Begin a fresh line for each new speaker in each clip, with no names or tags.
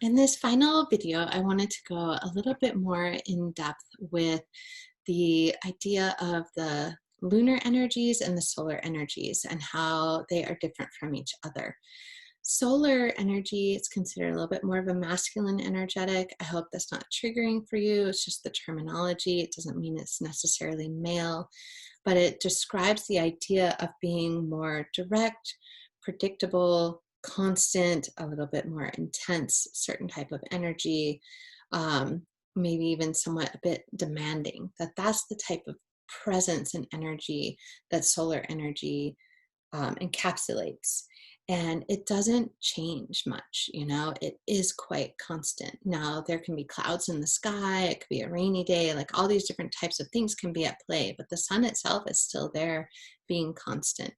In this final video, I wanted to go a little bit more in depth with the idea of the lunar energies and the solar energies and how they are different from each other. Solar energy is considered a little bit more of a masculine energetic. I hope that's not triggering for you. It's just the terminology. It doesn't mean it's necessarily male, but it describes the idea of being more direct, predictable, constant, a little bit more intense, certain type of energy, um, maybe even somewhat a bit demanding. That's the type of presence and energy that solar energy encapsulates. And it doesn't change much, it is quite constant. Now, there can be clouds in the sky, it could be a rainy day, like all these different types of things can be at play, but the sun itself is still there being constant.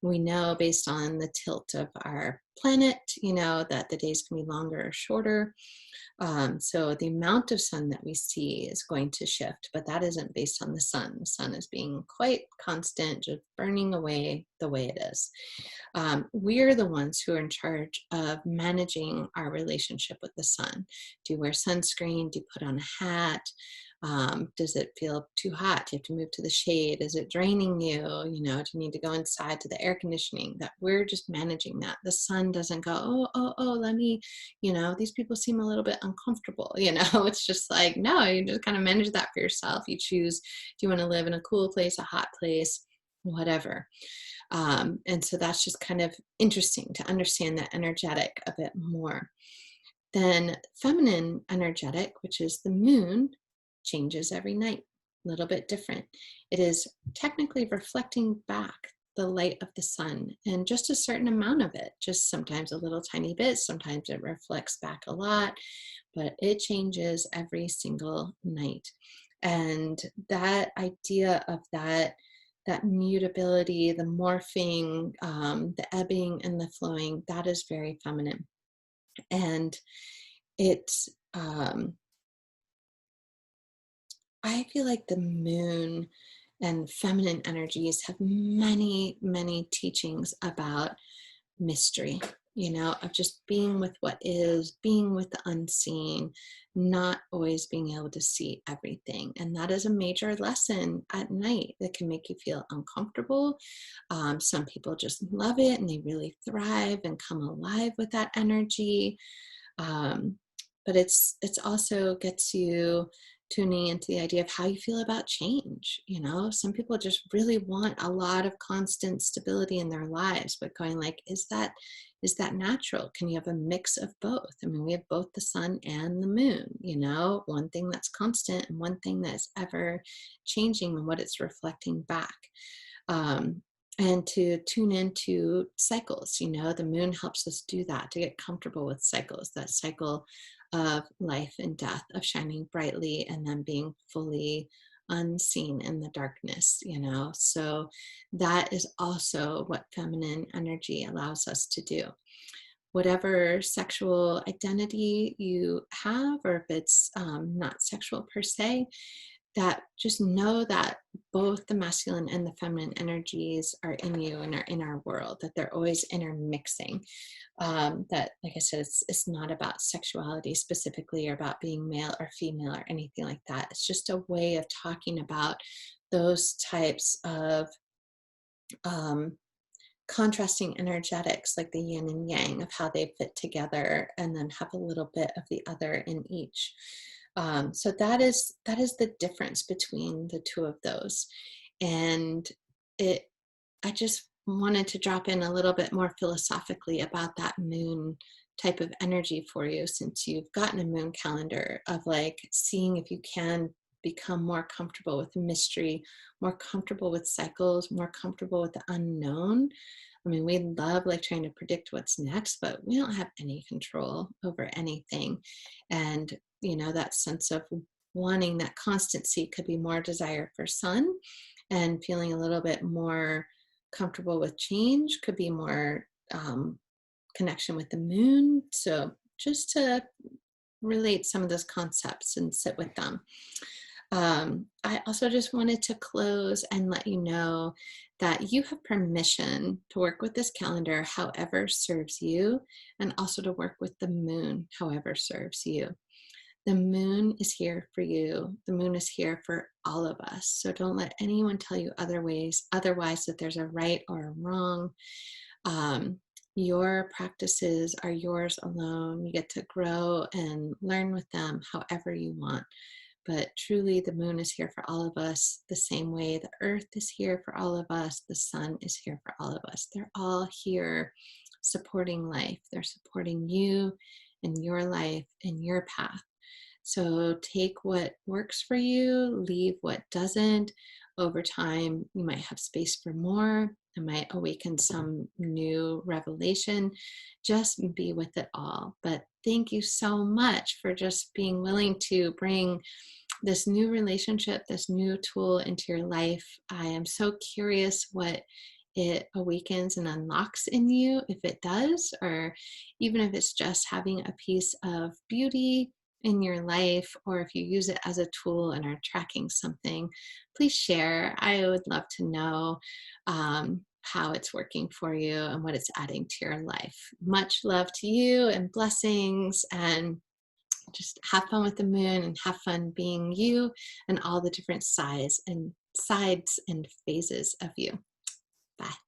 We know based on the tilt of our planet, that the days can be longer or shorter. So the amount of sun that we see is going to shift, but that isn't based on the sun. The sun is being quite constant, just burning away the way it is. We're the ones who are in charge of managing our relationship with the sun. Do you wear sunscreen? Do you put on a hat? Does it feel too hot? Do you have to move to the shade? Is it draining you? Do you need to go inside to the air conditioning? That we're just managing that. The sun doesn't go, oh, let me, these people seem a little bit uncomfortable. It's just like, no, you just kind of manage that for yourself. You choose, do you want to live in a cool place, a hot place, whatever. And so that's just kind of interesting to understand that energetic a bit more. Then feminine energetic, which is the moon, changes every night, a little bit different. It is technically reflecting back the light of the sun and just a certain amount of it, just sometimes a little tiny bit, sometimes it reflects back a lot, but it changes every single night. And that idea of that mutability, the morphing, the ebbing and the flowing, that is very feminine. And it's, I feel like the moon and feminine energies have many, many teachings about mystery, of just being with what is, being with the unseen, not always being able to see everything. And that is a major lesson at night that can make you feel uncomfortable. Some people just love it and they really thrive and come alive with that energy. But it's also gets you tuning into the idea of how you feel about change. Some people just really want a lot of constant stability in their lives, but going like, is that natural? Can you have a mix of both? I mean, we have both the sun and the moon, one thing that's constant and one thing that's ever changing and what it's reflecting back. And to tune into cycles, the moon helps us do that, to get comfortable with cycles, that cycle of life and death, of shining brightly and then being fully unseen in the darkness, So that is also what feminine energy allows us to do. Whatever sexual identity you have, or if it's not sexual per se, that just know that both the masculine and the feminine energies are in you and are in our world, that they're always intermixing. That, like I said, it's not about sexuality specifically or about being male or female or anything like that. It's just a way of talking about those types of contrasting energetics, like the yin and yang, of how they fit together and then have a little bit of the other in each. So that is the difference between the two of those. And I just wanted to drop in a little bit more philosophically about that moon type of energy for you, since you've gotten a moon calendar, of like seeing if you can become more comfortable with mystery, more comfortable with cycles, more comfortable with the unknown. I mean, we love like trying to predict what's next, but we don't have any control over anything. And, that sense of wanting that constancy could be more desire for sun, and feeling a little bit more comfortable with change could be more connection with the moon. So just to relate some of those concepts and sit with them. I also just wanted to close and let you know that you have permission to work with this calendar however serves you, and also to work with the moon however serves you. The moon is here for you. The moon is here for all of us. So don't let anyone tell you otherwise, that there's a right or a wrong. Um, your practices are yours alone. You get to grow and learn with them however you want. But truly, the moon is here for all of us the same way the earth is here for all of us. The sun is here for all of us. They're all here supporting life. They're supporting you and your life and your path. So take what works for you, leave what doesn't. Over time, you might have space for more. It might awaken some new revelation. Just be with it all. But thank you so much for just being willing to bring this new relationship, this new tool into your life. I am so curious what it awakens and unlocks in you, if it does, or even if it's just having a piece of beauty in your life, or if you use it as a tool and are tracking something, please share. I would love to know how it's working for you and what it's adding to your life. Much love to you and blessings, and just have fun with the moon and have fun being you and all the different sides and phases of you. Bye.